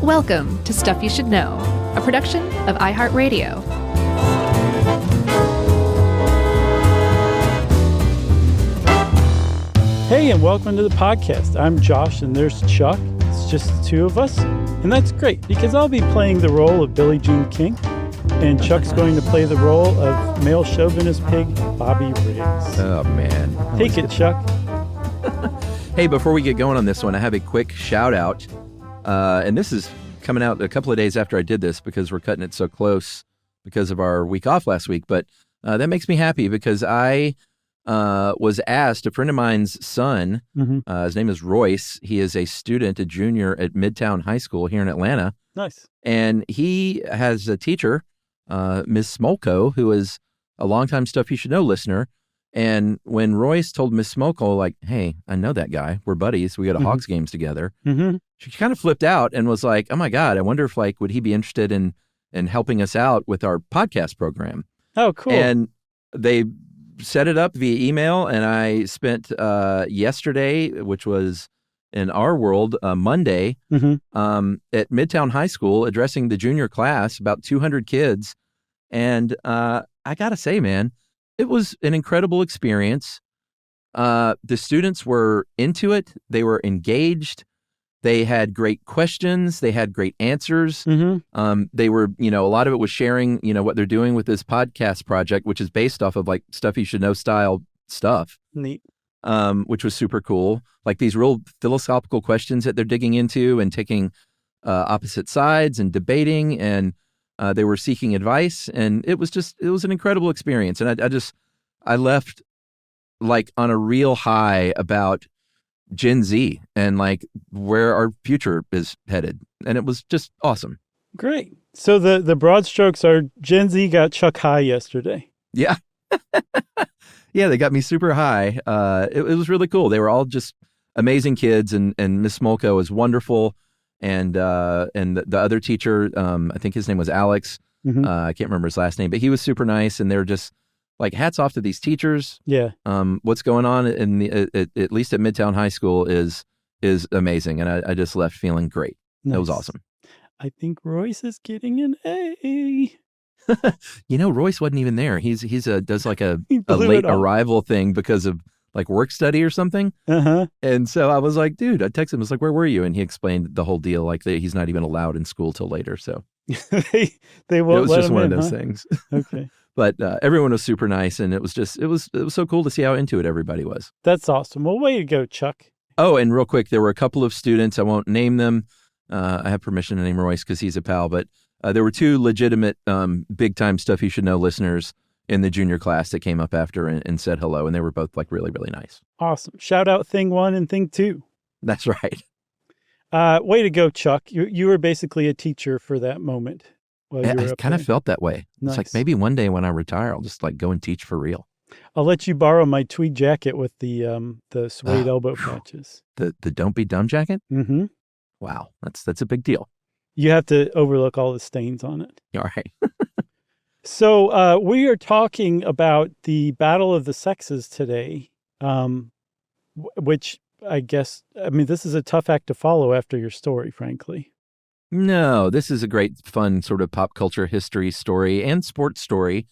Welcome to Stuff You Should Know, a production of iHeartRadio. Hey, and welcome to the podcast. I'm Josh, and there's Chuck. It's just the two of us, and that's great because I'll be playing the role of Billie Jean King, and Chuck's going to play the role of male chauvinist pig Bobby Riggs. Oh, man. Take it, Chuck. Hey, before we get going on this one, I have a quick shout out. And this is coming out a couple of days after I did this because we're cutting it so close because of our week off last week. But that makes me happy because I was asked, a friend of mine's son, his name is Royce. He is a student, a junior at Midtown High School here in Atlanta. Nice. And he has a teacher, Miss Smolko, who is a longtime Stuff You Should Know listener. And when Royce told Miss Smolko, like, hey, I know that guy. We're buddies. We go to Hawks games together. She kind of flipped out and was like, oh, my God, I wonder if, like, would he be interested in helping us out with our podcast program? Oh, cool. And they set it up via email. And I spent yesterday, which was in our world, Monday, at Midtown High School addressing the junior class, about 200 kids. And I got to say, man, it was an incredible experience. The students were into it. They were engaged. They had great questions. They had great answers. They were, a lot of it was sharing, what they're doing with this podcast project, which is based off of like Stuff You Should Know style stuff. Neat. Which was super cool. Like these real philosophical questions that they're digging into and taking opposite sides and debating, and they were seeking advice, and it was an incredible experience. And I left like on a real high about Gen Z and like where our future is headed. And it was just awesome. Great. So the broad strokes are Gen Z got Chuck high yesterday. Yeah. Yeah, they got me super high. It was really cool. They were all just amazing kids, and Miss Smolko was wonderful. And the other teacher, I think his name was Alex. I can't remember his last name, but he was super nice. And they were just like, hats off to these teachers. Yeah. What's going on at least at Midtown High School is amazing. And I just left feeling great. Nice. That was awesome. I think Royce is getting an A. Royce wasn't even there. He's does like a late arrival thing because of like work study or something. And so I was like, dude, I texted him. I was like, where were you? And he explained the whole deal. Like he's not even allowed in school till later. So they won't. It was just one of those things. Okay. But everyone was super nice, and it was so cool to see how into it everybody was. That's awesome. Well, way to go, Chuck. Oh, and real quick, there were a couple of students. I won't name them. I have permission to name Royce because he's a pal, but there were two legitimate big-time Stuff You Should Know listeners in the junior class that came up after and said hello, and they were both like really, really nice. Awesome. Shout out Thing 1 and Thing 2. That's right. Way to go, Chuck. You were basically a teacher for that moment. I kind of felt that way. Nice. It's like maybe one day when I retire, I'll just like go and teach for real. I'll let you borrow my tweed jacket with the suede elbow patches. The Don't Be Dumb jacket? Mm-hmm. Wow. That's a big deal. You have to overlook all the stains on it. All right. So we are talking about the Battle of the Sexes today, which this is a tough act to follow after your story, frankly. No, this is a great, fun sort of pop culture history story and sports story.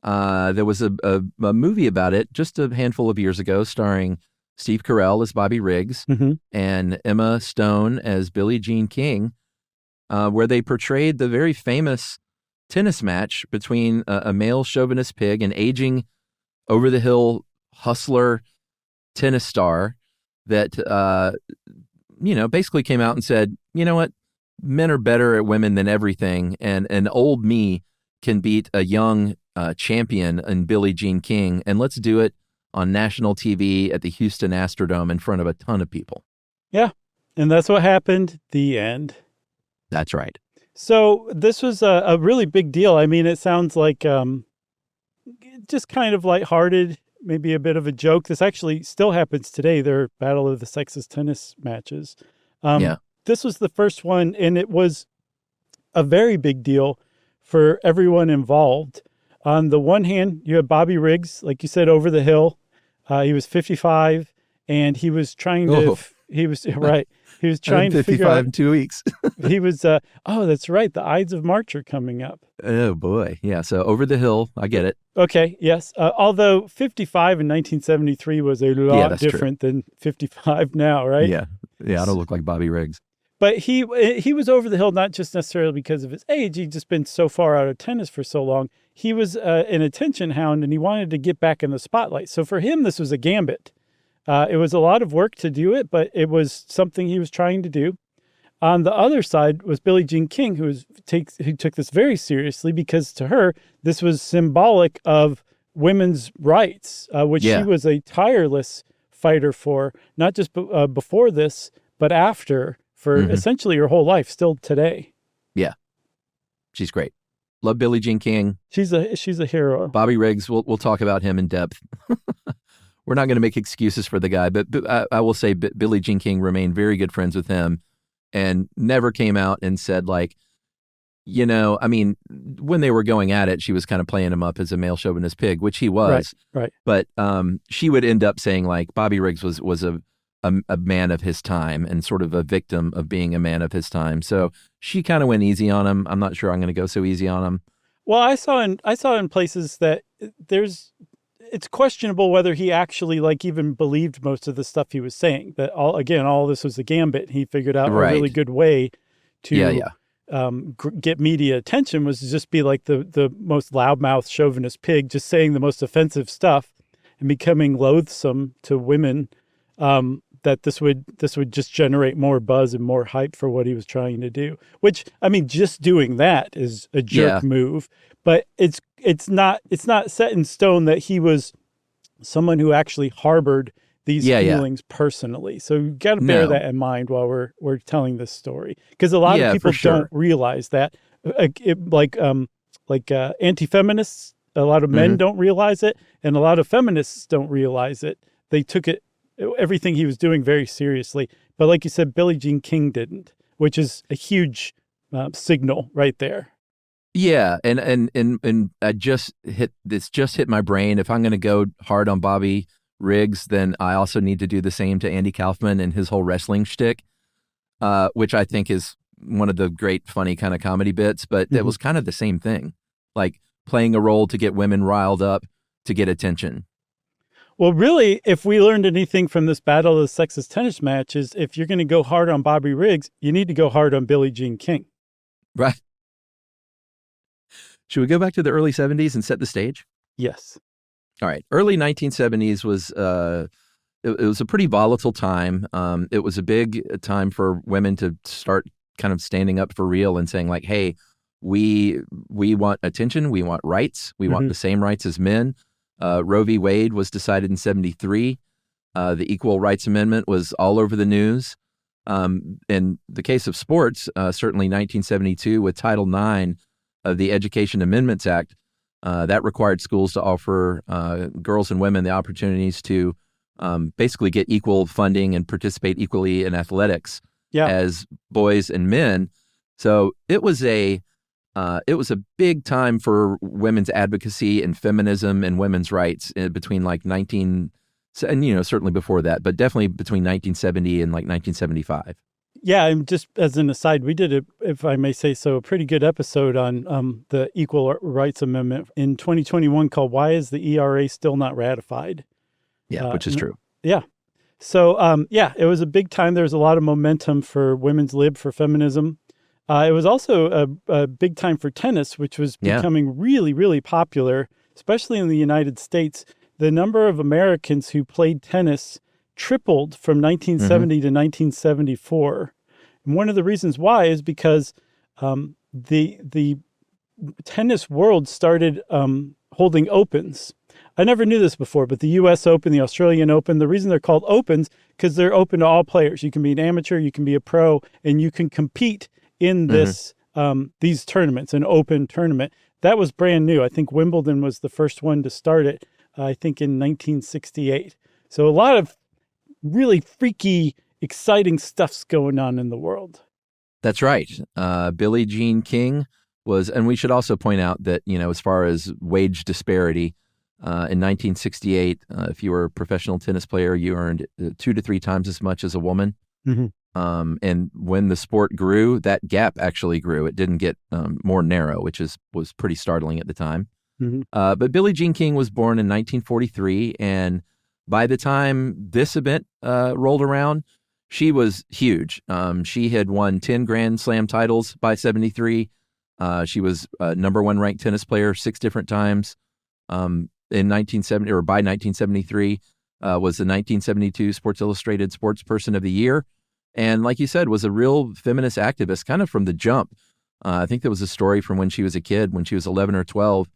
There was a movie about it just a handful of years ago starring Steve Carell as Bobby Riggs and Emma Stone as Billie Jean King, where they portrayed the very famous tennis match between a male chauvinist pig and aging over-the-hill hustler tennis star that, basically came out and said, you know what? Men are better at women than everything, and an old me can beat a young champion in Billie Jean King, and let's do it on national TV at the Houston Astrodome in front of a ton of people. Yeah, and that's what happened. The end. That's right. So this was a really big deal. I mean, it sounds like just kind of lighthearted, maybe a bit of a joke. This actually still happens today. There are Battle of the Sexes tennis matches. Yeah. This was the first one, and it was a very big deal for everyone involved. On the one hand, you had Bobby Riggs, like you said, over the hill. He was 55, and he was trying to He was right. He was trying to 55 figure out. in 2 weeks. He was. Oh, that's right. The Ides of March are coming up. Oh boy, yeah. So over the hill, I get it. Okay, yes. Although 55 in 1973 was a lot different than 55 now, right? Yeah, I don't look like Bobby Riggs. But he was over the hill not just necessarily because of his age. He'd just been so far out of tennis for so long. He was an attention hound, and he wanted to get back in the spotlight. So for him, this was a gambit. It was a lot of work to do it, but it was something he was trying to do. On the other side was Billie Jean King, who took this very seriously because to her, this was symbolic of women's rights, which she was a tireless fighter for, not just before this, but after, for essentially her whole life, still today. Yeah. She's great. Love Billie Jean King. She's a hero. Bobby Riggs, we'll talk about him in depth. We're not going to make excuses for the guy, but I will say Billie Jean King remained very good friends with him and never came out and said, like, you know, I mean, when they were going at it, she was kind of playing him up as a male chauvinist pig, which he was. Right. But she would end up saying, like, Bobby Riggs was a man of his time and sort of a victim of being a man of his time. So she kind of went easy on him. I'm not sure I'm going to go so easy on him. Well, I saw in places that it's questionable whether he actually even believed most of the stuff he was saying. That all this was a gambit. He figured out a really good way to get media attention was to just be like the most loudmouth chauvinist pig, just saying the most offensive stuff and becoming loathsome to women. That this would just generate more buzz and more hype for what he was trying to do. Which, I mean, just doing that is a jerk move. But it's not set in stone that he was someone who actually harbored these feelings personally. So you got to bear that in mind while we're telling this story, because a lot of people don't realize that. Anti-feminists, a lot of men don't realize it, and a lot of feminists don't realize it. They took everything he was doing very seriously, but like you said, Billie Jean King didn't, which is a huge signal right there. Yeah, and I just hit my brain. If I'm going to go hard on Bobby Riggs, then I also need to do the same to Andy Kaufman and his whole wrestling shtick, which I think is one of the great funny kind of comedy bits. But it was kind of the same thing, like playing a role to get women riled up to get attention. Well, really, if we learned anything from this battle of the sexist tennis match is if you're going to go hard on Bobby Riggs, you need to go hard on Billie Jean King. Right. Should we go back to the early 70s and set the stage? Yes. All right. Early 1970s was it was a pretty volatile time. It was a big time for women to start kind of standing up for real and saying, like, hey, we want attention. We want rights. We want the same rights as men. Roe v. Wade was decided in 73. The Equal Rights Amendment was all over the news. In the case of sports, certainly 1972 with Title IX of the Education Amendments Act, that required schools to offer girls and women the opportunities to basically get equal funding and participate equally in athletics as boys and men. So it was a big time for women's advocacy and feminism and women's rights between and certainly before that, but definitely between 1970 and 1975. Yeah, and just as an aside, we did, if I may say so, a pretty good episode on the Equal Rights Amendment in 2021 called "Why is the ERA Still Not Ratified?" Yeah, which is true. Yeah. So, it was a big time. There was a lot of momentum for women's lib, for feminism. It was also a big time for tennis, which was becoming really, really popular, especially in the United States. The number of Americans who played tennis tripled from 1970 to 1974. And one of the reasons why is because the tennis world started holding opens. I never knew this before, but the U.S. Open, the Australian Open, the reason they're called opens because they're open to all players. You can be an amateur, you can be a pro, and you can compete in this these tournaments, an open tournament. That was brand new. I think Wimbledon was the first one to start it, I think in 1968. So a lot of really freaky, exciting stuff's going on in the world. That's right. Billie Jean King was, and we should also point out that, as far as wage disparity, in 1968, if you were a professional tennis player, you earned 2 to 3 times as much as a woman. Mm-hmm. And when the sport grew, that gap actually grew. It didn't get more narrow, which was pretty startling at the time. Mm-hmm. But Billie Jean King was born in 1943, and by the time this event rolled around, she was huge. She had won 10 Grand Slam titles by 73. She was number one ranked tennis player 6 different times. In 1970 or by 1973, was the 1972 Sports Illustrated Sports Person of the Year. And like you said, was a real feminist activist kind of from the jump. I think there was a story from when she was a kid, when she was 11 or 12,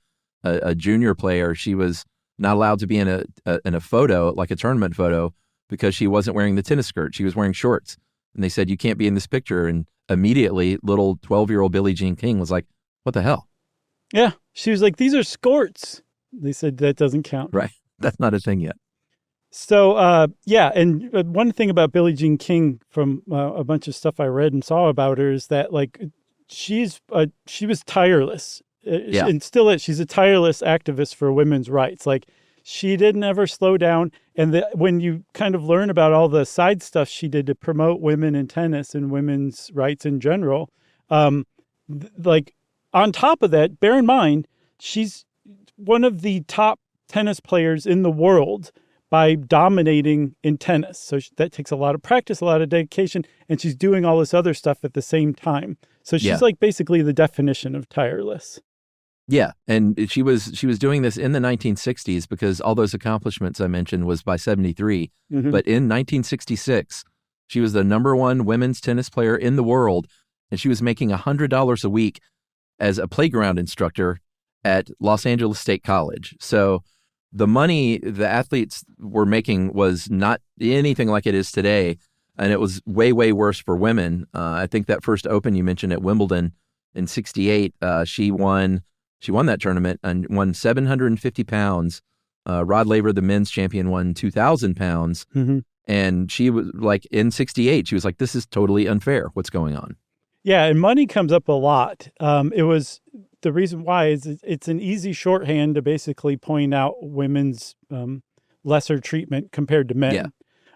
a junior player. She was not allowed to be in a photo, like a tournament photo, because she wasn't wearing the tennis skirt. She was wearing shorts. And they said, you can't be in this picture. And immediately, little 12-year-old Billie Jean King was like, what the hell? Yeah. She was like, these are skirts. They said that doesn't count. Right. That's not a thing yet. So, yeah. And one thing about Billie Jean King from a bunch of stuff I read and saw about her is that, like, she was tireless. Yeah. And still is. She's a tireless activist for women's rights. Like, she didn't ever slow down. And when you kind of learn about all the side stuff she did to promote women in tennis and women's rights in general, like, on top of that, bear in mind, she's one of the top tennis players in the world by dominating in tennis. So that takes a lot of practice, a lot of dedication, and she's doing all this other stuff at the same time. So she's like basically the definition of tireless. Yeah, and she was doing this in the 1960s because all those accomplishments I mentioned was by 73. Mm-hmm. But in 1966, she was the number one women's tennis player in the world, and she was making $100 a week as a playground instructor at Los Angeles State College. So the money the athletes were making was not anything like it is today, and it was way, way worse for women. I think that first Open you mentioned at Wimbledon in 68, she won that tournament and won 750 pounds. Rod Laver, the men's champion, won 2,000 pounds. Mm-hmm. And she was like, in 68, she was like, this is totally unfair. What's going on? Yeah, and money comes up a lot. It was the reason why is it's an easy shorthand to basically point out women's lesser treatment compared to men.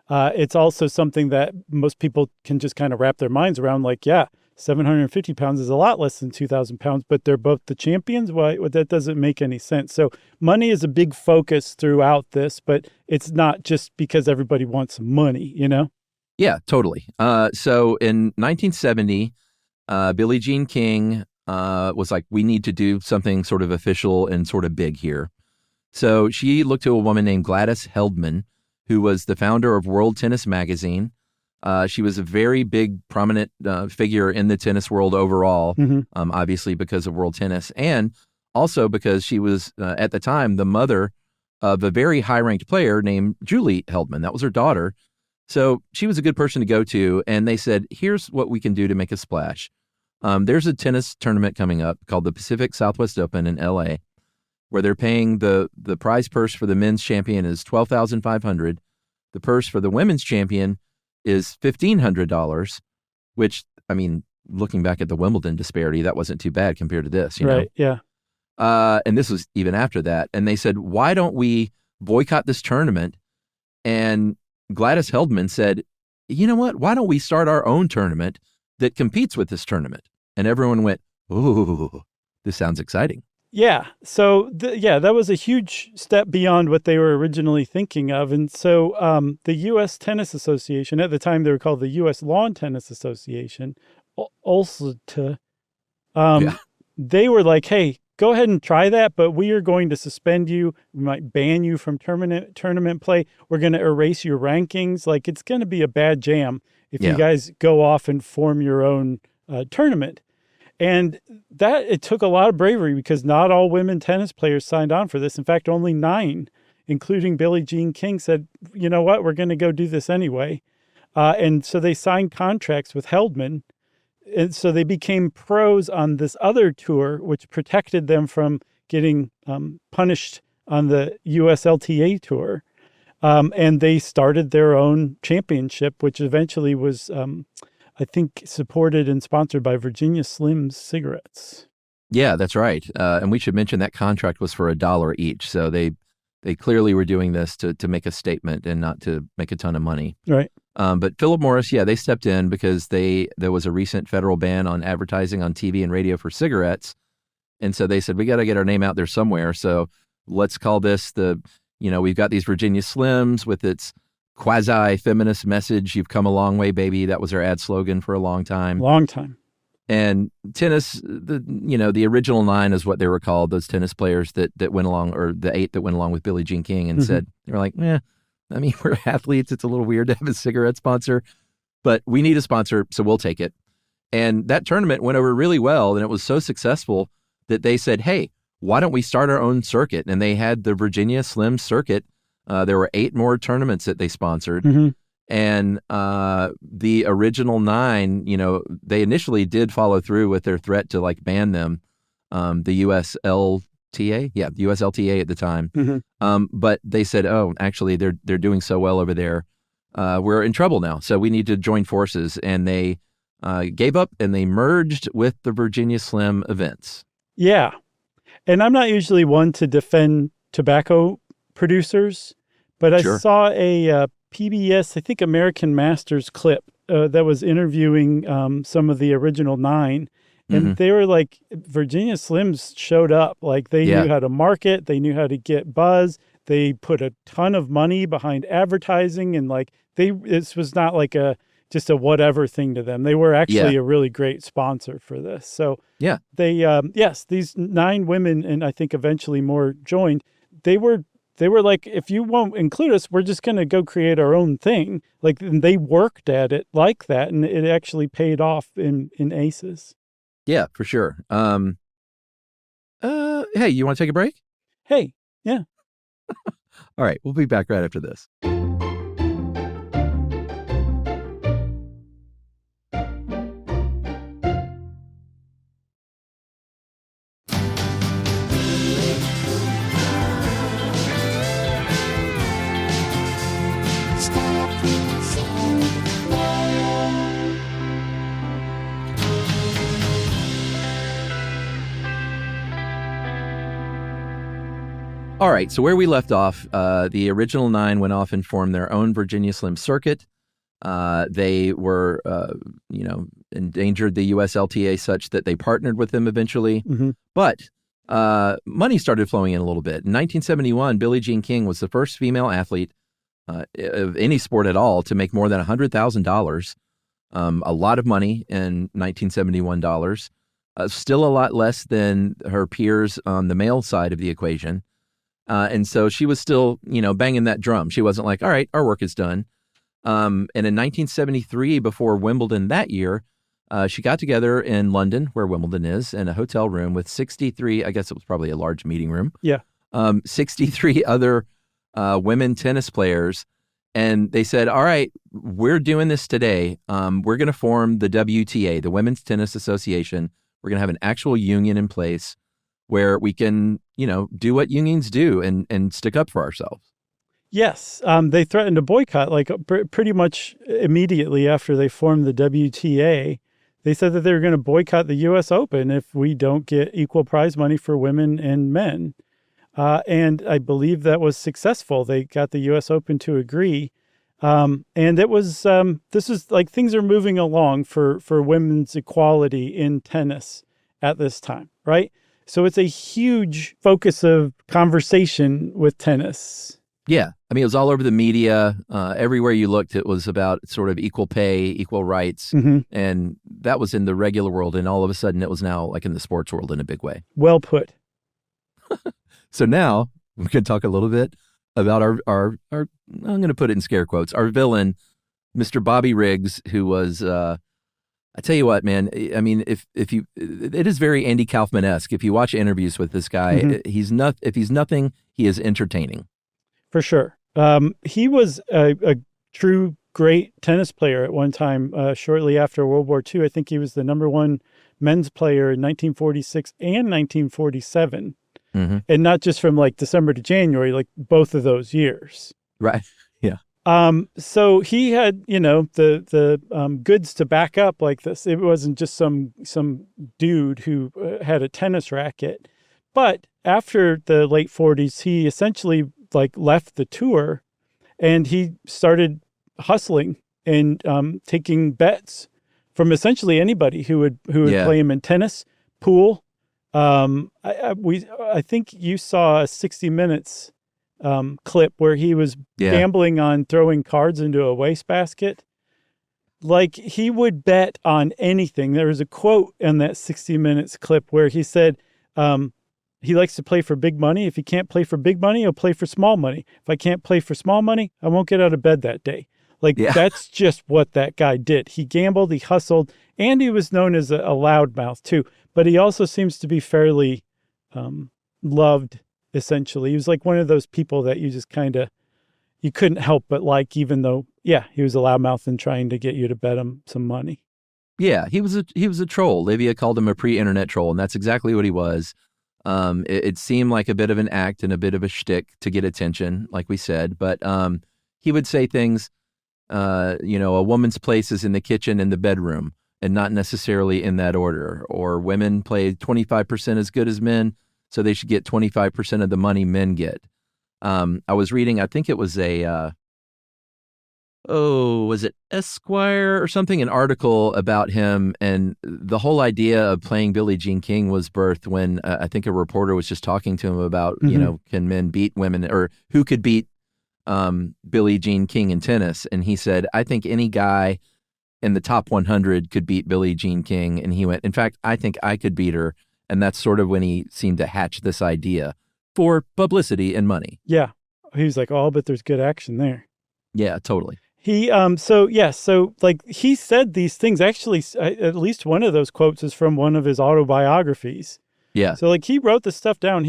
Yeah. It's also something that most people can just kind of wrap their minds around. Like, yeah, 750 pounds is a lot less than 2,000 pounds, but they're both the champions. Why? That doesn't make any sense. So money is a big focus throughout this, but it's not just because everybody wants money, you know? Yeah, totally. So in 1970, Billie Jean King was like, we need to do something sort of official and sort of big here. So she looked to a woman named Gladys Heldman, who was the founder of World Tennis Magazine. She was a very big, prominent figure in the tennis world overall, obviously because of world tennis, and also because she was, at the time, the mother of a very high-ranked player named Julie Heldman. That was her daughter. So she was a good person to go to, and they said, here's what we can do to make a splash. There's a tennis tournament coming up called the Pacific Southwest Open in L.A., where they're paying the prize purse for the men's champion is $12,500. The purse for the women's champion is $1,500, which, I mean, looking back at the Wimbledon disparity, that wasn't too bad compared to this, you know? Right, yeah. And this was even after that. And they said, why don't we boycott this tournament? And Gladys Heldman said, you know what? Why don't we start our own tournament that competes with this tournament? And everyone went, ooh, this sounds exciting. Yeah. So, that was a huge step beyond what they were originally thinking of. And so the U.S. Tennis Association, at the time they were called the U.S. Lawn Tennis Association, also they were like, hey, go ahead and try that, but we are going to suspend you. We might ban you from tournament play. We're going to erase your rankings. Like, it's going to be a bad jam if you guys go off and form your own tournament. And that it took a lot of bravery because not all women tennis players signed on for this. In fact, only 9, including Billie Jean King, said, you know what, we're going to go do this anyway. And so they signed contracts with Heldman. And so they became pros on this other tour, which protected them from getting punished on the USLTA tour. And they started their own championship, which eventually was, I think, supported and sponsored by Virginia Slims cigarettes. Yeah, that's right. And we should mention that contract was for $1 each. So they they clearly were doing this to make a statement and not to make a ton of money. Right. But Philip Morris, they stepped in because there was a recent federal ban on advertising on TV and radio for cigarettes. And so they said, we got to get our name out there somewhere. So let's call this we've got these Virginia Slims with its quasi-feminist message. You've come a long way, baby. That was their ad slogan for a long time. Long time. And tennis, the original 9 is what they were called, those tennis players that went along, or the 8 that went along with Billie Jean King, and said, they were like, we're athletes. It's a little weird to have a cigarette sponsor, but we need a sponsor, so we'll take it. And that tournament went over really well, and it was so successful that they said, hey, why don't we start our own circuit? And they had the Virginia Slim Circuit. There were 8 more tournaments that they sponsored. And the original 9, they initially did follow through with their threat to ban them, the USLTA, the USLTA at the time. But they said, oh, actually, they're doing so well over there. We're in trouble now, so we need to join forces. And they gave up and they merged with the Virginia Slim events. Yeah. And I'm not usually one to defend tobacco producers, but I saw a PBS, I think American Masters clip that was interviewing some of the original 9. And they were like, Virginia Slims showed up. Like they knew how to market. They knew how to get buzz. They put a ton of money behind advertising. And this was not like just a whatever thing to them. They were actually a really great sponsor for this. So they, these 9 women, and I think eventually more joined, they were like, if you won't include us, we're just going to go create our own thing. And they worked at it like that, and it actually paid off in aces. Yeah, for sure. Hey, you want to take a break? Hey, yeah. All right, we'll be back right after this. All right, so where we left off, the original 9 went off and formed their own Virginia Slim Circuit. They were, endangered the USLTA such that they partnered with them eventually. But money started flowing in a little bit. In 1971, Billie Jean King was the first female athlete of any sport at all to make more than $100,000. A lot of money in 1971 dollars. Still a lot less than her peers on the male side of the equation. And so she was still, banging that drum. She wasn't like, all right, our work is done. And in 1973, before Wimbledon that year, she got together in London, where Wimbledon is, in a hotel room with 63, I guess it was probably a large meeting room. 63 other women tennis players. And they said, all right, we're doing this today. We're going to form the WTA, the Women's Tennis Association. We're going to have an actual union in place where we can, do what unions do and stick up for ourselves. Yes. They threatened to boycott pretty much immediately after they formed the WTA. They said that they were going to boycott the U.S. Open if we don't get equal prize money for women and men. And I believe that was successful. They got the U.S. Open to agree. And it was, this is things are moving along for women's equality in tennis at this time, right? So it's a huge focus of conversation with tennis. Yeah. I mean, it was all over the media. Everywhere you looked, it was about sort of equal pay, equal rights. And that was in the regular world. And all of a sudden, it was now in the sports world in a big way. Well put. So now we can talk a little bit about our I'm going to put it in scare quotes, our villain, Mr. Bobby Riggs, who was, I tell you what, man, I mean, if you, it is very Andy Kaufman-esque. If you watch interviews with this guy, if he's nothing, he is entertaining. For sure. He was a true great tennis player at one time, shortly after World War II. I think he was the #1 men's player in 1946 and 1947. And not just from December to January, both of those years. Right. Yeah. So he had, the goods to back up this. It wasn't just some dude who had a tennis racket. But after the late 40s, he essentially like left the tour, and he started hustling and taking bets from essentially anybody who would play him in tennis, pool. I think you saw a 60 Minutes clip where he was gambling on throwing cards into a wastebasket. Like, he would bet on anything. There was a quote in that 60 Minutes clip where he said he likes to play for big money. If he can't play for big money, he'll play for small money. If I can't play for small money, I won't get out of bed that day. Like, that's just what that guy did. He gambled, he hustled, and he was known as a loudmouth too. But he also seems to be fairly loved, essentially. He was like one of those people that you just kind of, you couldn't help but like, even though, he was a loudmouth and trying to get you to bet him some money. Yeah, he was a troll. Livia called him a pre-internet troll, and that's exactly what he was. It seemed like a bit of an act and a bit of a shtick to get attention, like we said. But he would say things, a woman's place is in the kitchen and the bedroom, and not necessarily in that order. Or women play 25% as good as men, so they should get 25% of the money men get. I was reading, I think it was was it Esquire or something, an article about him, and the whole idea of playing Billie Jean King was birthed when I think a reporter was just talking to him about, can men beat women, or who could beat Billie Jean King in tennis? And he said, I think any guy in the top 100 could beat Billie Jean King. And he went, in fact, I think I could beat her. And that's sort of when he seemed to hatch this idea for publicity and money. Yeah. He was like, oh, but there's good action there. Yeah, totally. He, so like he said these things, actually, at least one of those quotes is from one of his autobiographies. Yeah. So like he wrote this stuff down.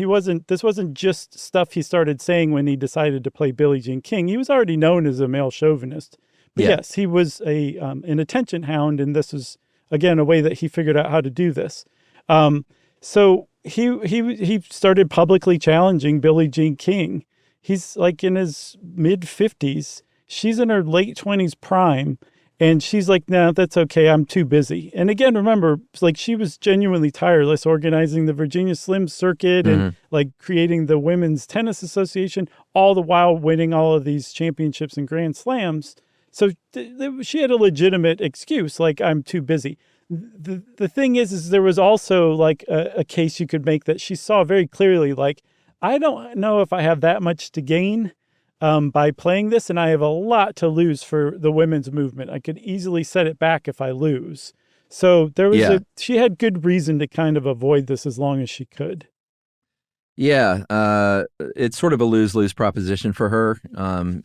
This wasn't just stuff he started saying when he decided to play Billie Jean King. He was already known as a male chauvinist. But yes, he was an attention hound. And this was, again, a way that he figured out how to do this. So he started publicly challenging Billie Jean King. He's like in his mid 50s. She's in her late 20s prime, and she's like, no, that's okay. I'm too busy. And again, remember, like, she was genuinely tireless organizing the Virginia Slim circuit and like creating the Women's Tennis Association, all the while winning all of these championships and Grand Slams. So she had a legitimate excuse, like, I'm too busy. The thing is there was also like a case you could make that she saw very clearly, like, I don't know if I have that much to gain by playing this, and I have a lot to lose for the women's movement. I could easily set it back if I lose. So there was she had good reason to kind of avoid this as long as she could. Yeah, it's sort of a lose-lose proposition for her.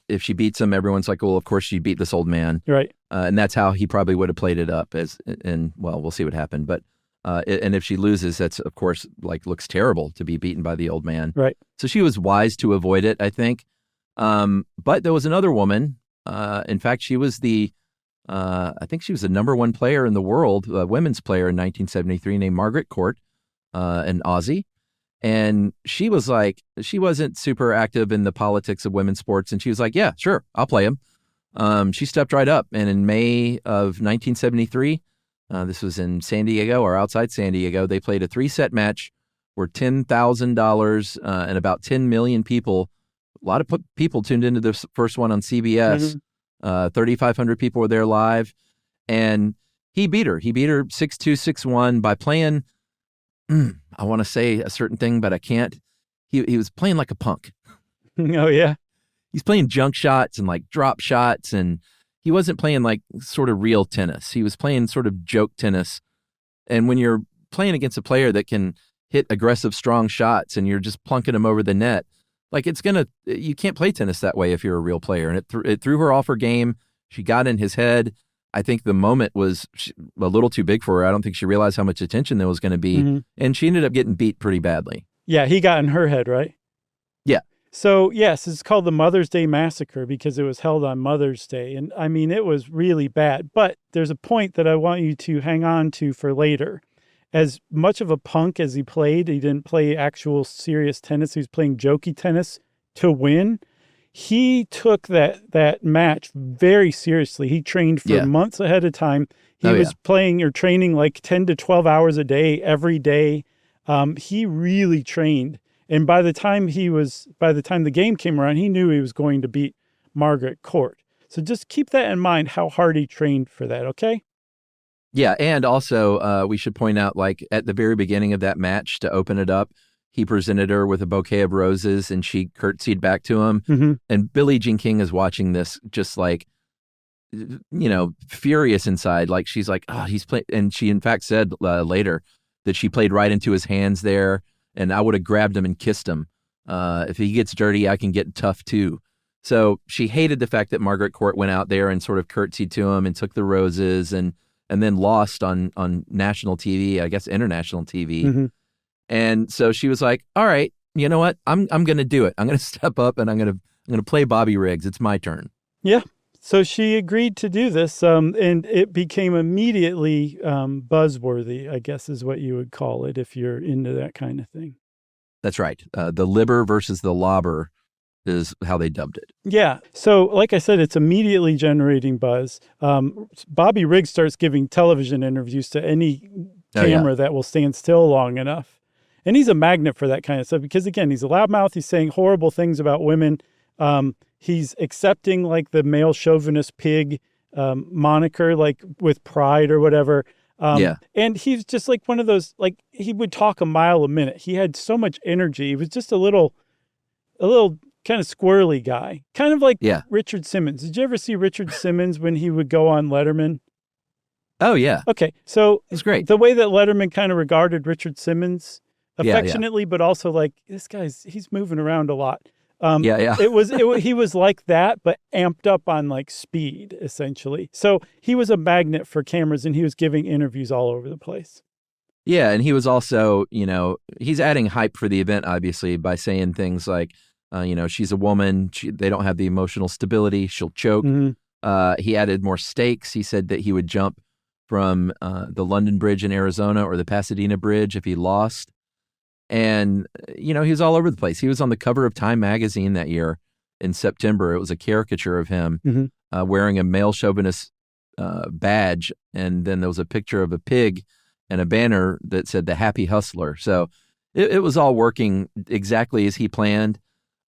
If she beats him, everyone's like, well, of course she beat this old man. Right. And that's how he probably would have played it up well, we'll see what happened. But and if she loses, that's, of course, like, looks terrible to be beaten by the old man. Right. So she was wise to avoid it, I think. But there was another woman. In fact, she was I think she was the number one player in the world, women's player in 1973, named Margaret Court, an Aussie. And she was like, she wasn't super active in the politics of women's sports. And she was like, yeah, sure, I'll play him. She stepped right up. And in May of 1973, this was in San Diego or outside San Diego, they played a 3-set match where $10,000 and about 10 million people, a lot of people tuned into the first one on CBS. 3,500 people were there live. And he beat her. He beat her 6-2, 6-1 by playing, I want to say a certain thing, but I can't. He was playing like a punk. Oh, yeah. He's playing junk shots and like drop shots, and he wasn't playing like sort of real tennis. He was playing sort of joke tennis. And when you're playing against a player that can hit aggressive, strong shots and you're just plunking them over the net, like, you can't play tennis that way if you're a real player. And it threw her off her game. She got in his head. I think the moment was a little too big for her. I don't think she realized how much attention there was going to be. And she ended up getting beat pretty badly. Yeah, he got in her head, right? Yeah. So, yes, it's called the Mother's Day Massacre because it was held on Mother's Day. And, I mean, it was really bad. But there's a point that I want you to hang on to for later. As much of a punk as he played, he didn't play actual serious tennis. He was playing jokey tennis to win. He took that match very seriously. He trained for months ahead of time. He was playing or training like 10 to 12 hours a day, every day. He really trained. And by the time the game came around, he knew he was going to beat Margaret Court. So just keep that in mind, how hard he trained for that, okay? Yeah, and also we should point out, like at the very beginning of that match, to open it up, he presented her with a bouquet of roses, and she curtsied back to him. Mm-hmm. And Billie Jean King is watching this, just like, furious inside. Like she's like, oh, he's playing. And she in fact said later that she played right into his hands there, and I would have grabbed him and kissed him. If he gets dirty, I can get tough too. So she hated the fact that Margaret Court went out there and sort of curtsied to him and took the roses and then lost on national TV, I guess international TV. Mm-hmm. And so she was like, all right, you know what? I'm going to do it. I'm going to step up and I'm going to play Bobby Riggs. It's my turn. Yeah. So she agreed to do this, and it became immediately buzzworthy, I guess is what you would call it if you're into that kind of thing. That's right. The Libber versus the Lobber is how they dubbed it. Yeah. So like I said, it's immediately generating buzz. Bobby Riggs starts giving television interviews to any camera that will stand still long enough. And he's a magnet for that kind of stuff because, again, he's a loudmouth. He's saying horrible things about women. He's accepting like the male chauvinist pig moniker, like with pride or whatever. And he's just like one of those, like he would talk a mile a minute. He had so much energy. He was just a little kind of squirrely guy, kind of like Richard Simmons. Did you ever see Richard Simmons when he would go on Letterman? Oh, yeah. Okay. So it's great. The way that Letterman kind of regarded Richard Simmons affectionately, but also like this he's moving around a lot. He was like that, but amped up on like speed, essentially. So he was a magnet for cameras, and he was giving interviews all over the place. Yeah, and he was also, he's adding hype for the event, obviously, by saying things like, she's a woman. They don't have the emotional stability. She'll choke. Mm-hmm. He added more stakes. He said that he would jump from the London Bridge in Arizona or the Pasadena Bridge if he lost. And, he was all over the place. He was on the cover of Time magazine that year in September. It was a caricature of him wearing a male chauvinist badge. And then there was a picture of a pig and a banner that said the Happy Hustler. So it was all working exactly as he planned.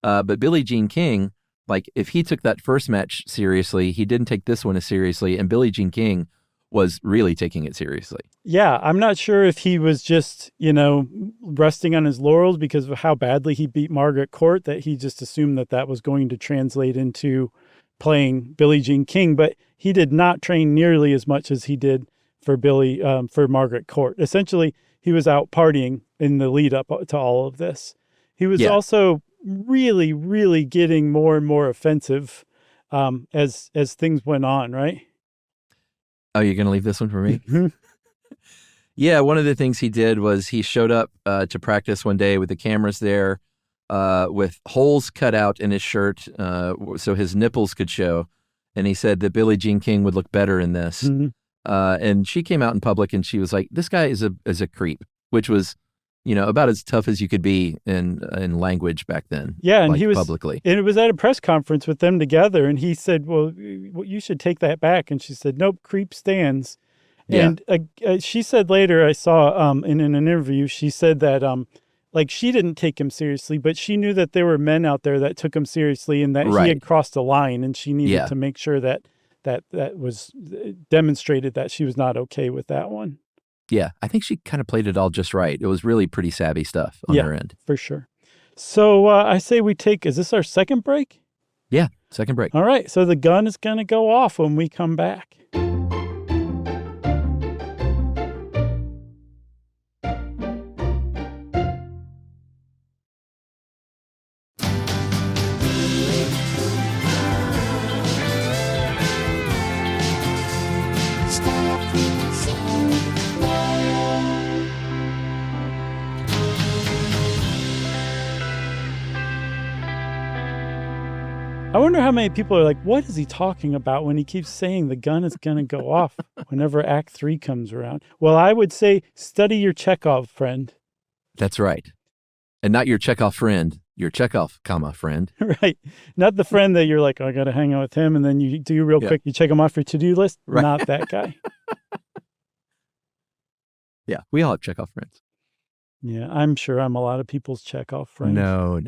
But Billie Jean King, like if he took that first match seriously, he didn't take this one as seriously. And Billie Jean King was really taking it seriously. Yeah, I'm not sure if he was just, resting on his laurels because of how badly he beat Margaret Court, that he just assumed that was going to translate into playing Billie Jean King. But he did not train nearly as much as he did for for Margaret Court. Essentially, he was out partying in the lead up to all of this. He was also really, really getting more and more offensive as things went on, right? Oh, you're going to leave this one for me? Yeah, one of the things he did was he showed up to practice one day with the cameras there with holes cut out in his shirt so his nipples could show. And he said that Billie Jean King would look better in this. Mm-hmm. And she came out in public and she was like, this guy is a creep, which was, about as tough as you could be in language back then. Yeah, and he was publicly. And it was at a press conference with them together, and he said, "Well, you should take that back." And she said, "Nope, creep stands." And she said later, I saw in an interview, she said that she didn't take him seriously, but she knew that there were men out there that took him seriously, and that he had crossed a line, and she needed to make sure that was demonstrated that she was not okay with that one. Yeah, I think she kind of played it all just right. It was really pretty savvy stuff on her end. For sure. So I say is this our second break? Yeah, second break. All right, so the gun is going to go off when we come back. I wonder how many people are like, what is he talking about when he keeps saying the gun is going to go off whenever Act 3 comes around? Well, I would say study your Chekhov friend. That's right. And not your Chekhov friend, your Chekhov, friend. Right. Not the friend that you're like, oh, I got to hang out with him. And then you do real quick, you check him off your to-do list. Right. Not that guy. Yeah, we all have Chekhov friends. Yeah, I'm sure I'm a lot of people's checkoff friend. No.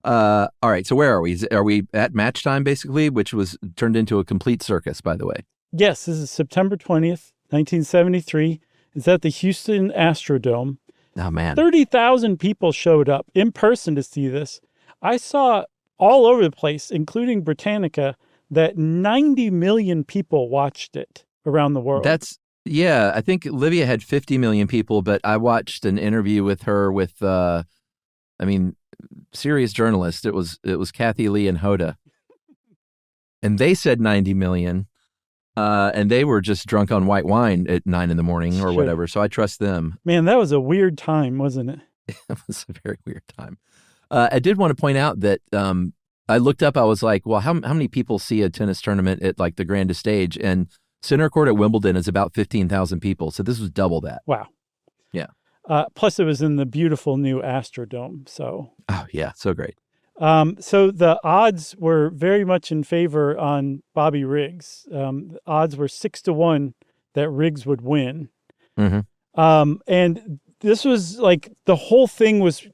All right, so where are we? Are we at match time, basically, which was turned into a complete circus, by the way? Yes, this is September 20th, 1973. It's at the Houston Astrodome. Oh, man. 30,000 people showed up in person to see this. I saw all over the place, including Britannica, that 90 million people watched it around the world. Yeah, I think Livia had 50 million people, but I watched an interview with her with, serious journalists. It was Kathy Lee and Hoda. And they said 90 million, and they were just drunk on white wine at 9 a.m. or whatever, so I trust them. Man, that was a weird time, wasn't it? It was a very weird time. I did want to point out that I looked up, I was like, well, how many people see a tennis tournament at like the grandest stage? And center court at Wimbledon is about 15,000 people. So this was double that. Wow. Yeah. Plus it was in the beautiful new Astrodome. So. Oh, yeah. So great. So the odds were very much in favor on Bobby Riggs. The odds were 6-1 that Riggs would win. Mm-hmm. And this was like, the whole thing was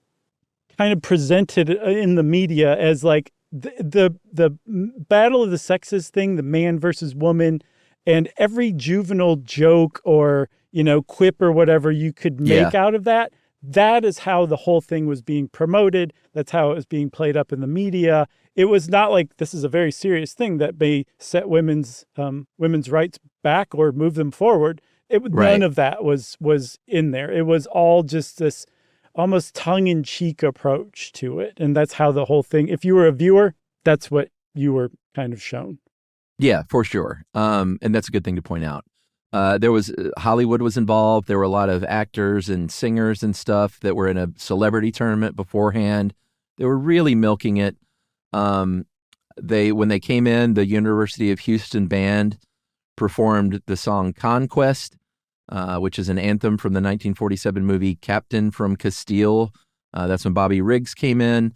kind of presented in the media as like the battle of the sexes thing, the man versus woman, and every juvenile joke or, quip or whatever you could make out of that. That is how the whole thing was being promoted. That's how it was being played up in the media. It was not like this is a very serious thing that may set women's rights back or move them forward. None of that was in there. It was all just this almost tongue-in-cheek approach to it. And that's how the whole thing, if you were a viewer, that's what you were kind of shown. Yeah, for sure. And that's a good thing to point out. There was Hollywood was involved. There were a lot of actors and singers and stuff that were in a celebrity tournament beforehand. They were really milking it. When they came in, the University of Houston band performed the song Conquest, which is an anthem from the 1947 movie Captain from Castile. That's when Bobby Riggs came in.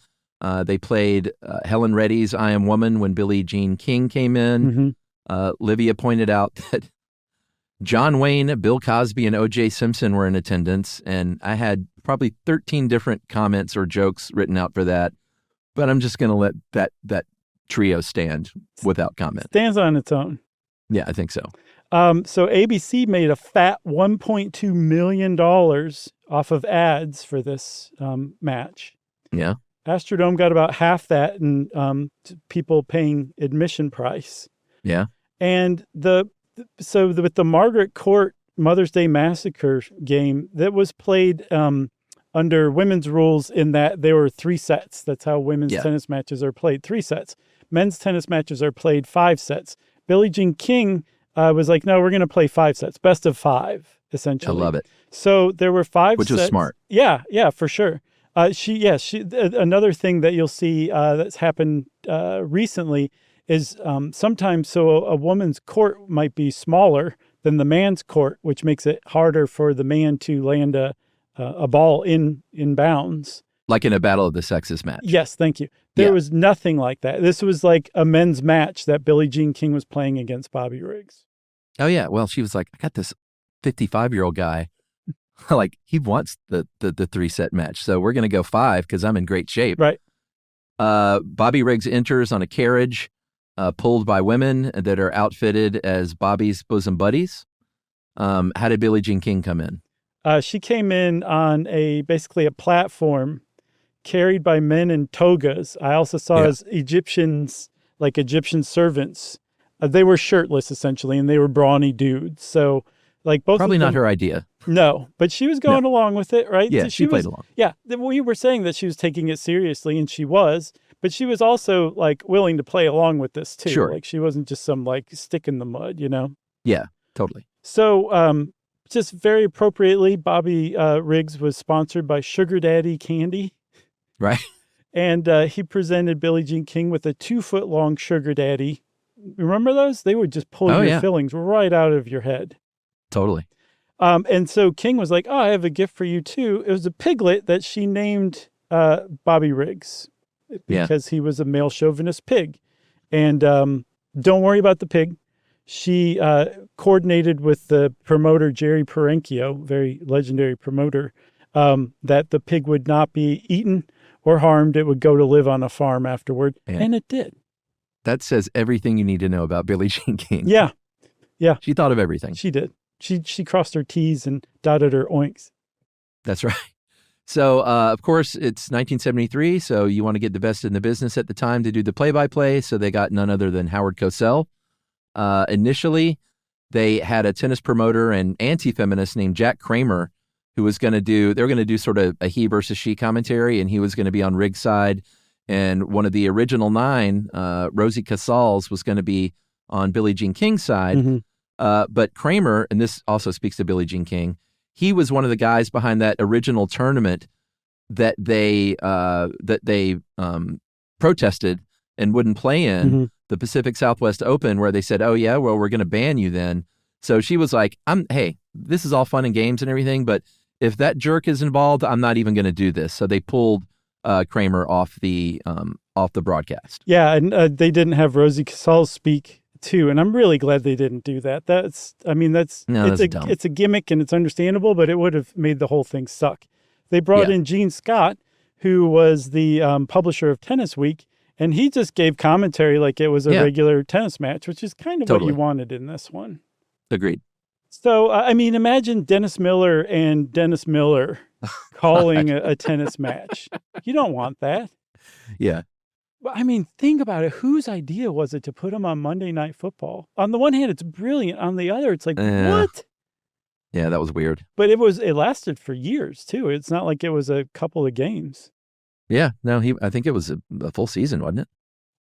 They played Helen Reddy's I Am Woman when Billie Jean King came in. Mm-hmm. Livia pointed out that John Wayne, Bill Cosby, and O.J. Simpson were in attendance, and I had probably 13 different comments or jokes written out for that, but I'm just going to let that trio stand without comment. Stands on its own. Yeah, I think so. So ABC made a fat $1.2 million off of ads for this match. Yeah. Astrodome got about half that in people paying admission price. Yeah. And with the Margaret Court Mother's Day Massacre game, that was played under women's rules in that there were 3 sets. That's how women's tennis matches are played, 3 sets. Men's tennis matches are played 5 sets. Billie Jean King was like, no, we're going to play 5 sets, best of 5, essentially. I love it. So there were 5 Which sets. was smart. Yeah, for sure. Another thing that you'll see that's happened recently is sometimes a woman's court might be smaller than the man's court, which makes it harder for the man to land a ball in bounds. Like in a battle of the sexes match. Yes, thank you. There was nothing like that. This was like a men's match that Billie Jean King was playing against Bobby Riggs. Oh, yeah. Well, she was like, I got this 55-year-old guy. Like, he wants the 3-set match. So we're going to go 5 because I'm in great shape. Right. Bobby Riggs enters on a carriage pulled by women that are outfitted as Bobby's bosom buddies. How did Billie Jean King come in? She came in on basically a platform carried by men in togas. I also saw as Egyptians, like Egyptian servants. They were shirtless, essentially, and they were brawny dudes. So, like, both Probably of them, not her idea. No, but she was going along with it, right? Yeah, So she played along. Yeah, we were saying that she was taking it seriously, and she was. But she was also, like, willing to play along with this, too. Sure. Like, she wasn't just some, like, stick in the mud, Yeah, totally. So, just very appropriately, Bobby Riggs was sponsored by Sugar Daddy Candy. Right. And he presented Billie Jean King with a 2-foot-long Sugar Daddy. Remember those? They would just pull your fillings right out of your head. Totally. And so King was like, I have a gift for you, too. It was a piglet that she named Bobby Riggs because he was a male chauvinist pig. And don't worry about the pig. She coordinated with the promoter, Jerry Perenchio, very legendary promoter, that the pig would not be eaten or harmed. It would go to live on a farm afterward. And it did. That says everything you need to know about Billie Jean King. Yeah. Yeah. She thought of everything. She did. She crossed her T's and dotted her oinks. That's right. So, of course, it's 1973, so you want to get the best in the business at the time to do the play-by-play, so they got none other than Howard Cosell. Initially, they had a tennis promoter and anti-feminist named Jack Kramer, who was going to do, they were going to do sort of a he versus she commentary, and he was going to be on Riggs' side, and one of the original 9, Rosie Casals, was going to be on Billie Jean King's side. Mm-hmm. But Kramer, and this also speaks to Billie Jean King, he was one of the guys behind that original tournament that they protested and wouldn't play in, the Pacific Southwest Open, where they said, oh, yeah, well, we're going to ban you then. So she was like, hey, this is all fun and games and everything, but if that jerk is involved, I'm not even going to do this. So they pulled Kramer off the broadcast. Yeah, and they didn't have Rosie Casals speak too, and I'm really glad they didn't do that. It's a gimmick and it's understandable, but it would have made the whole thing suck. They brought in Gene Scott, who was the publisher of Tennis Week, and he just gave commentary like it was a regular tennis match, which is kind of what you wanted in this one. Agreed. So, imagine Dennis Miller and Dennis Miller calling a tennis match. You don't want that. Yeah. Think about it. Whose idea was it to put him on Monday Night Football? On the one hand, it's brilliant. On the other, it's like, what? Yeah, that was weird. But it lasted for years, too. It's not like it was a couple of games. Yeah. No, I think it was a full season, wasn't it?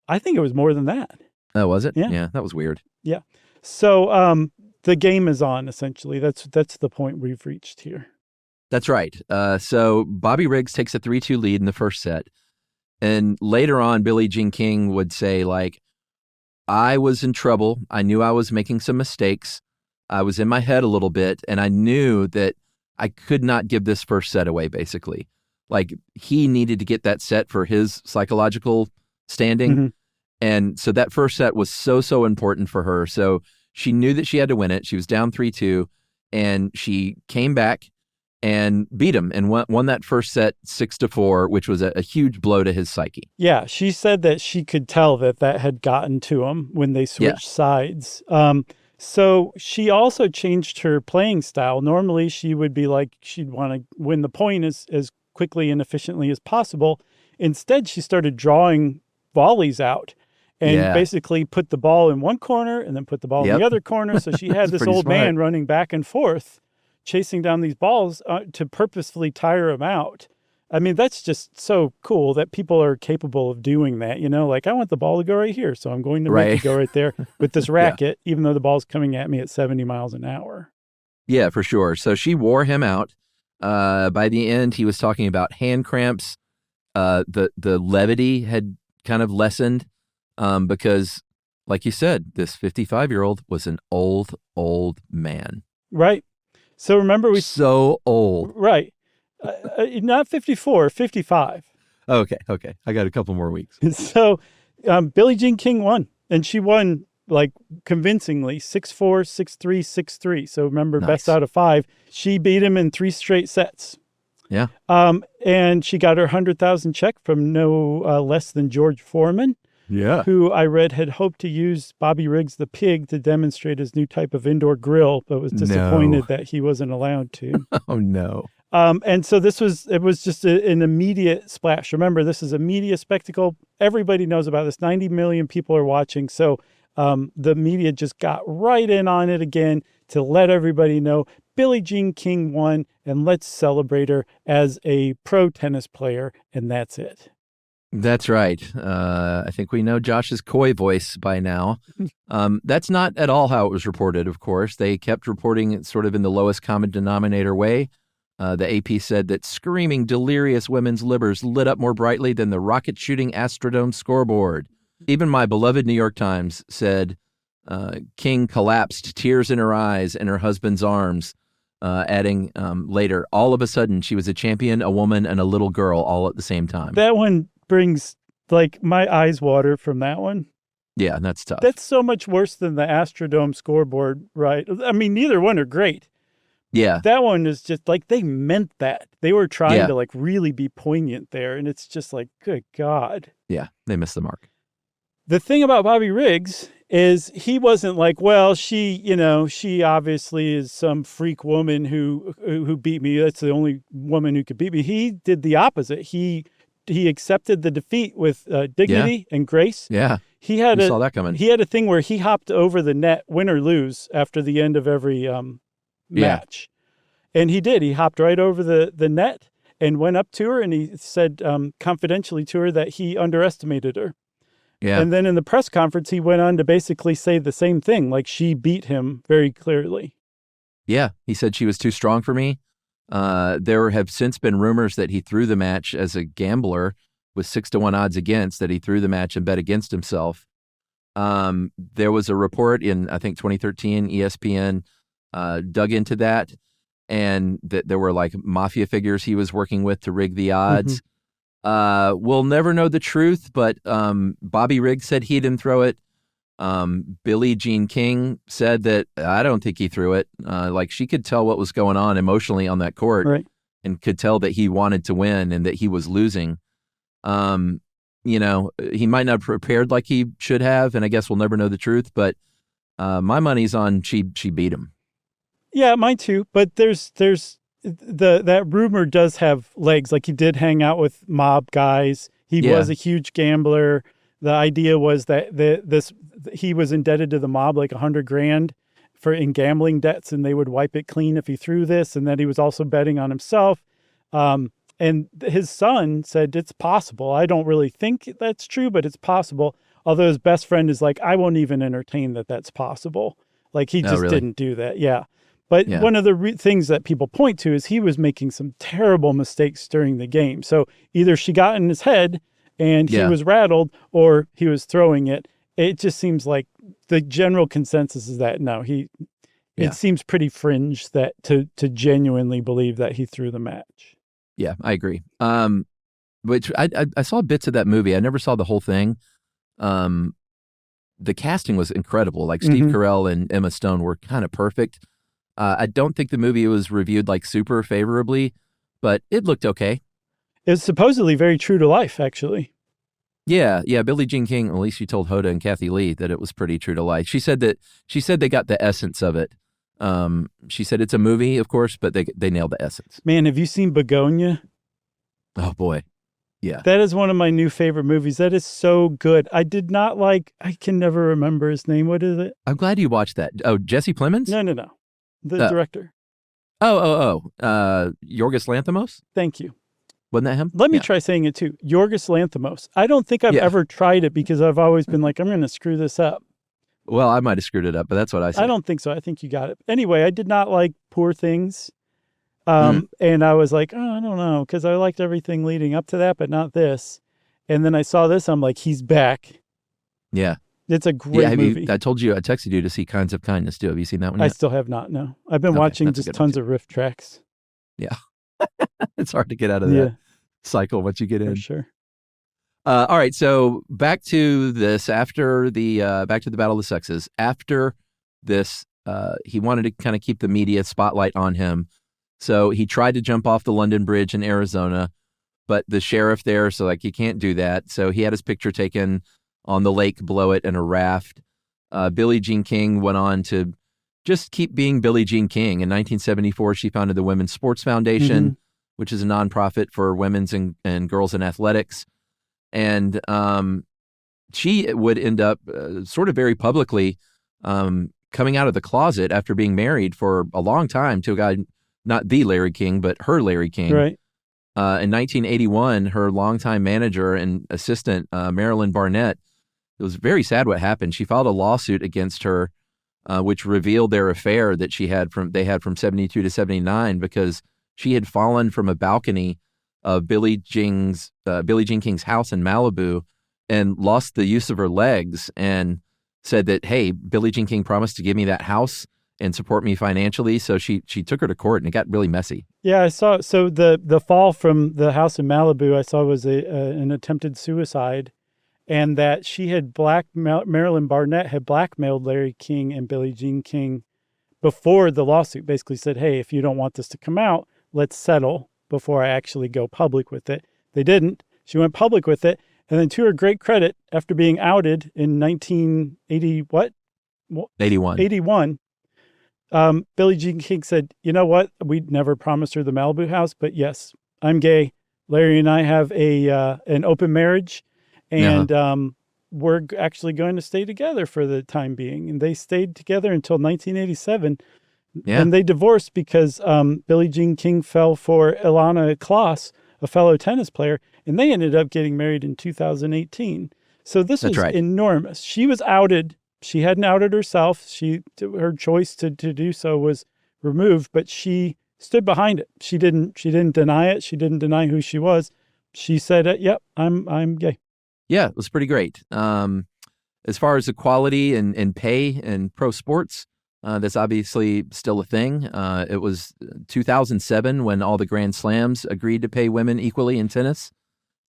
I think it was more than that. Oh, was it? Yeah. Yeah, that was weird. Yeah. So the game is on, essentially. That's the point we've reached here. That's right. So Bobby Riggs takes a 3-2 lead in the first set. And later on, Billie Jean King would say, like, I was in trouble. I knew I was making some mistakes. I was in my head a little bit, and I knew that I could not give this first set away, basically. Like, he needed to get that set for his psychological standing. Mm-hmm. And so that first set was so important for her. So she knew that she had to win it. She was down 3-2, and she came back and beat him and won that first set 6-4, which was a huge blow to his psyche. Yeah, she said that she could tell that had gotten to him when they switched sides. So she also changed her playing style. Normally, she would be like, she'd want to win the point as quickly and efficiently as possible. Instead, she started drawing volleys out and basically put the ball in one corner and then put the ball in the other corner. So she had this old man running back and forth, chasing down these balls to purposefully tire him out. That's just so cool that people are capable of doing that. Like, I want the ball to go right here, so I'm going to make it go right there with this racket, even though the ball's coming at me at 70 miles an hour. Yeah, for sure. So she wore him out. By the end, he was talking about hand cramps. The levity had kind of lessened because, like you said, this 55-year-old was an old man. Right. So remember so old. Right. Not 54, 55. Okay. I got a couple more weeks. So Billie Jean King won, and she won like convincingly 6-4, 6-3, 6-3. So remember, best out of 5. She beat him in 3 straight sets. Yeah. And she got her 100,000 check from no less than George Foreman. Yeah. Who I read had hoped to use Bobby Riggs the pig to demonstrate his new type of indoor grill, but was disappointed that he wasn't allowed to. Oh, no. And so it was just an immediate splash. Remember, this is a media spectacle. Everybody knows about this. 90 million people are watching. So the media just got right in on it again to let everybody know Billie Jean King won, and let's celebrate her as a pro tennis player. And that's it. That's right. I think we know Josh's coy voice by now. That's not at all how it was reported, of course. They kept reporting it sort of in the lowest common denominator way. The AP said that screaming, delirious women's livers lit up more brightly than the rocket-shooting Astrodome scoreboard. Even my beloved New York Times said King collapsed, tears in her eyes, in her husband's arms, adding later, all of a sudden, she was a champion, a woman, and a little girl all at the same time. That one brings, like, my eyes water from that one. Yeah, that's tough. That's so much worse than the Astrodome scoreboard, right? Neither one are great. Yeah. That one is just like, they meant that. They were trying Yeah. to like really be poignant there. And it's just like, good God. Yeah. They missed the mark. The thing about Bobby Riggs is he wasn't like, well, she obviously is some freak woman who beat me. That's the only woman who could beat me. He did the opposite. He accepted the defeat with dignity and grace. Yeah. He had saw that coming. He had a thing where he hopped over the net, win or lose, after the end of every match. And he did. He hopped right over the net and went up to her, and he said confidentially to her that he underestimated her. Yeah. And then in the press conference, he went on to basically say the same thing, like she beat him very clearly. Yeah. He said she was too strong for me. There have since been rumors that he threw the match as a gambler with 6-1 odds against, that he threw the match and bet against himself. There was a report in, I think, 2013, ESPN dug into that, and that there were like mafia figures he was working with to rig the odds. We'll never know the truth, but Bobby Riggs said he didn't throw it. Billie Jean King said that I don't think he threw it. Like, she could tell what was going on emotionally on that court, Right. and could tell that he wanted to win and that he was losing. He might not have prepared like he should have, and I guess we'll never know the truth, but my money's on she beat him. Yeah, mine too. But there's that rumor does have legs. Like, he did hang out with mob guys. He was a huge gambler. The idea was that he was indebted to the mob like $100,000 in gambling debts, and they would wipe it clean if he threw this. And that he was also betting on himself. And his son said it's possible. I don't really think that's true, but it's possible. Although his best friend is like, I won't even entertain that that's possible. Like, he just didn't do that. Yeah. But one of the things that people point to is he was making some terrible mistakes during the game. So either she got in his head and he was rattled, or he was throwing it. It just seems like the general consensus is that no, it seems pretty fringe that to genuinely believe that he threw the match. Yeah, I agree. Which I saw bits of that movie. I never saw the whole thing. The casting was incredible. Like, Steve Carell and Emma Stone were kind of perfect. I don't think the movie was reviewed like super favorably, but it looked okay. It's supposedly very true to life, actually. Yeah. Billie Jean King, at least she told Hoda and Kathy Lee that it was pretty true to life. She said they got the essence of it. She said it's a movie, of course, but they nailed the essence. Man, have you seen Begonia? Oh boy. Yeah. That is one of my new favorite movies. That is so good. I can never remember his name. What is it? I'm glad you watched that. Oh, Jesse Plemons? No. The director. Yorgos Lanthimos? Thank you. Wasn't that him? Let me try saying it too. Yorgos Lanthimos. I don't think I've ever tried it because I've always been like, I'm going to screw this up. Well, I might have screwed it up, but that's what I said. I don't think so. I think you got it. Anyway, I did not like Poor Things. And I was like, I don't know, because I liked everything leading up to that, but not this. And then I saw this. I'm like, he's back. Yeah. It's a great movie. I texted you to see Kinds of Kindness too. Have you seen that one yet? I still have not, no. I've been watching just tons of riff tracks. Yeah. It's hard to get out of that cycle once you get in. For sure. All right. So back to this, after back to the Battle of the Sexes. After this, he wanted to kind of keep the media spotlight on him. So he tried to jump off the London Bridge in Arizona, but the sheriff there, so like, you can't do that. So he had his picture taken on the lake below it in a raft. Billie Jean King went on to just keep being Billie Jean King. In 1974, she founded the Women's Sports Foundation, which is a nonprofit for women's and girls in athletics. And she would end up sort of very publicly coming out of the closet after being married for a long time to a guy, not the Larry King, but her Larry King. Right. In 1981, her longtime manager and assistant, Marilyn Barnett, it was very sad what happened. She filed a lawsuit against her, which revealed their affair that they had from 72 to 79, because she had fallen from a balcony of Billie Jean King's house in Malibu and lost the use of her legs, and said that, hey, Billie Jean King promised to give me that house and support me financially. So she took her to court, and it got really messy. Yeah, I saw. So the fall from the house in Malibu, I saw was an attempted suicide, and that she had Marilyn Barnett had blackmailed Larry King and Billie Jean King before the lawsuit basically said, hey, if you don't want this to come out, let's settle before I actually go public with it. They didn't. She went public with it. And then to her great credit, after being outed in 1980, 81, Billie Jean King said, you know what? We'd never promised her the Malibu house, but yes, I'm gay. Larry and I have an open marriage, and we're actually going to stay together for the time being. And they stayed together until 1987. Yeah. And they divorced because Billie Jean King fell for Ilana Kloss, a fellow tennis player, and they ended up getting married in 2018. So this was enormous. She was outed. She hadn't outed herself. Her choice to do so was removed, but she stood behind it. She didn't deny it. She didn't deny who she was. She said, yep, I'm gay. Yeah, it was pretty great. As far as equality and pay and pro sports, that's obviously still a thing. It was 2007 when all the Grand Slams agreed to pay women equally in tennis,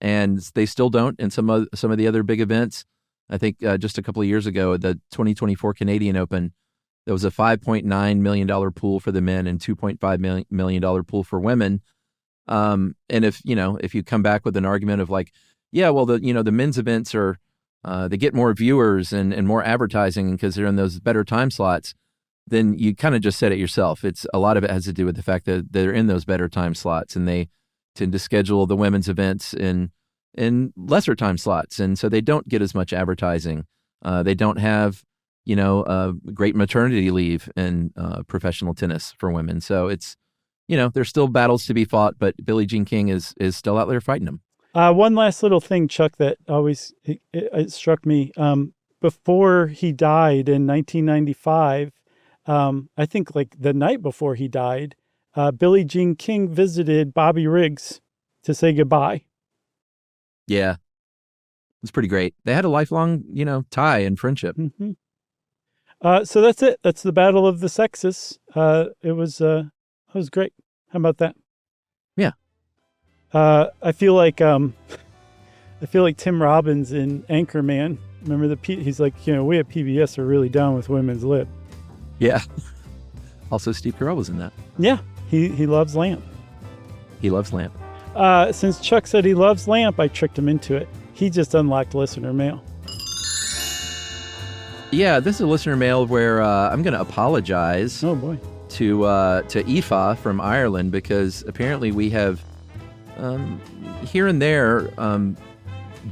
and they still don't in some of the other big events. I think just a couple of years ago, the 2024 Canadian Open, there was a $5.9 million pool for the men and $2.5 million pool for women. And if you come back with an argument of like, yeah, well, the men's events are they get more viewers and more advertising because they're in those better time slots, then you kind of just said it yourself. A lot of it has to do with the fact that they're in those better time slots, and they tend to schedule the women's events in lesser time slots, and so they don't get as much advertising. They don't have great maternity leave in professional tennis for women. So it's there's still battles to be fought, but Billie Jean King is still out there fighting them. One last little thing, Chuck, that always it struck me. Before he died in 1995, I think like the night before he died, Billie Jean King visited Bobby Riggs to say goodbye. Yeah, it was pretty great. They had a lifelong, tie and friendship. Mm-hmm. So that's it. That's the Battle of the Sexes. It was great. How about that? Yeah. I feel like Tim Robbins in Anchorman. Remember he's like, we at PBS are really down with women's lib. Yeah. Also, Steve Carell was in that. Yeah. He loves Lamp. He loves Lamp. Since Chuck said he loves Lamp, I tricked him into it. He just unlocked listener mail. Yeah, this is a listener mail where I'm going to apologize. Oh boy. To Aoife from Ireland, because apparently we have here and there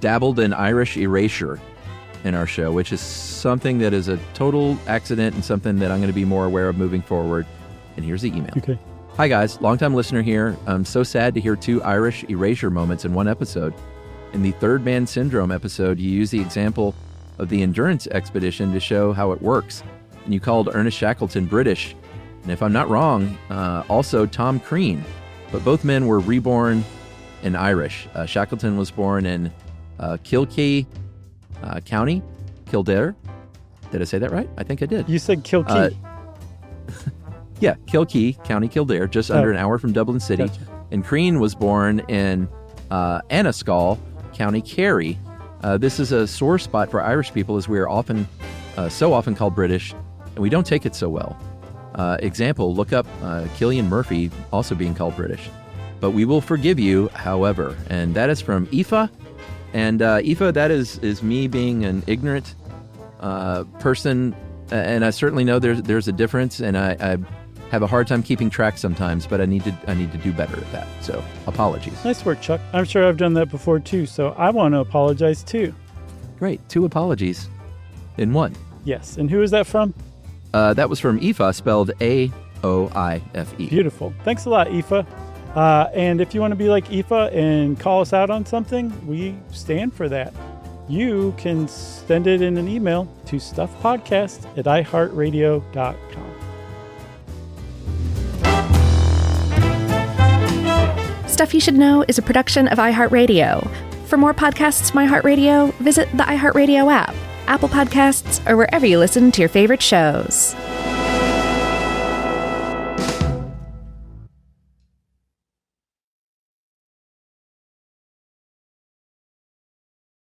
dabbled in Irish erasure in our show, which is something that is a total accident and something that I'm going to be more aware of moving forward. And here's the email. Okay. Hi guys, longtime listener here. I'm so sad to hear 2 Irish erasure moments in one episode. In the Third Man Syndrome episode, you use the example of the Endurance Expedition to show how it works, and you called Ernest Shackleton British. And if I'm not wrong, also Tom Crean. But both men were reborn in Irish. Shackleton was born in Kilkee County, Kildare. Did I say that right? I think I did. You said Kilkee. Yeah, Kilkee County, Kildare, just under an hour from Dublin City. Gotcha. And Crean was born in Anniscall, County Kerry. This is a sore spot for Irish people, as we are so often called British, and we don't take it so well. Example, look up Cillian Murphy also being called British. But we will forgive you, however. And that is from Aoife. And Aoife, that is me being an ignorant person. And I certainly know there's a difference, and I have a hard time keeping track sometimes, but I need to do better at that. So apologies. Nice work, Chuck. I'm sure I've done that before too, so I want to apologize too. Great. 2 apologies in one. Yes. And who is that from? That was from Aoife, spelled Aoife. Beautiful. Thanks a lot, Aoife. And if you want to be like Aoife and call us out on something, we stand for that. You can send it in an email to stuffpodcast@iheartradio.com. Stuff You Should Know is a production of iHeartRadio. For more podcasts from iHeartRadio, visit the iHeartRadio app, Apple Podcasts, or wherever you listen to your favorite shows.